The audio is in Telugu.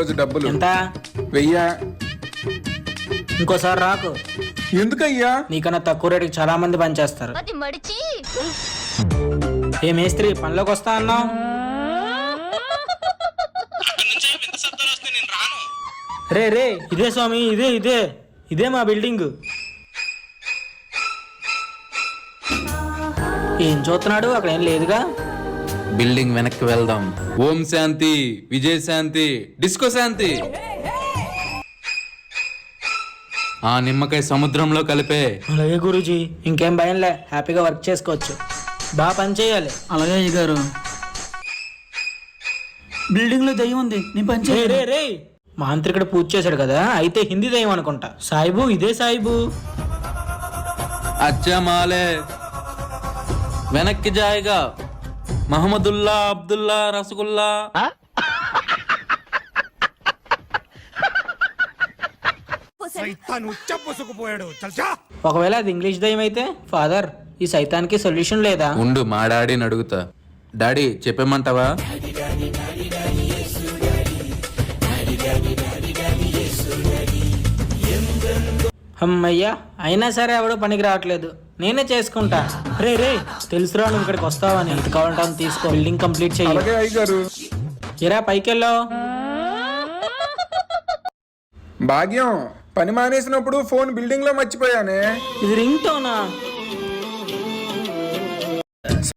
రోజు డబ్బులు ఎంత? 1000. ఇంకోసారి రాకు. ఎందుకయ్యా? నీకన్నా తక్కువ రేటుకి చాలా మంది పనిచేస్తారు. అది మడిచి ఏ మేస్త్రి పనిలోకి వస్తా అన్నావు? రే రే ఇదే స్వామి, ఇదే ఇదే ఇదే మా బిల్డింగ్. ఏం చూస్తున్నాడు? అక్కడ ఏం లేదుగా. బిల్డింగ్ వెనక్కి వెళ్దాం. ఓం శాంతి, విజయ శాంతి, డిస్కో శాంతి. ఆ నిమ్మకాయ సముద్రంలో కలిపే. అలాగే గురూజీ, ఇంకేం భయంలే, హ్యాపీగా వర్క్ చేసుకోవచ్చు. బాగా పని చేయాలి. అలాగే అయ్యగారు. బిల్డింగ్ లో దయ్యం ఉంది, నీ పని రే చేయి. రే రే మాంత్రికుడు పూజ చేశాడు కదా, అయితే హిందీ దయ్యం అనుకుంటా. సాయిబు, ఇదే సాయిబు. అచ్చా మాలే వెనక్కి జాయిగా. మహమ్మదుల్లా, అబ్దుల్లా, రసగుల్లా. ఒకవేళ అది ఇంగ్లీష్ దయ్యం అయితే, ఫాదర్ ఈ సైతానికి సొల్యూషన్ లేదా? ఉండు, మా డాడీని అడుగుతా. డాడీ చెప్పేమంటావా? అమ్మయ్యా, అయినా సరే ఎవడో పనికి రావట్లేదు, నేనే చేసుకుంటా. రే రే తెలుసురా నువ్వు ఇక్కడికి వస్తావని. ఎంత కావాలంటే అంత తీసుకో, బిల్డింగ్ కంప్లీట్ చెయ్యి. అలాగే అయ్యగారు. ఇరా పైకెళ్ళో. భాగ్యం, పని మానేసినప్పుడు ఫోన్ బిల్డింగ్ లో మర్చిపోయానే. ఇది రింగ్ టోనా?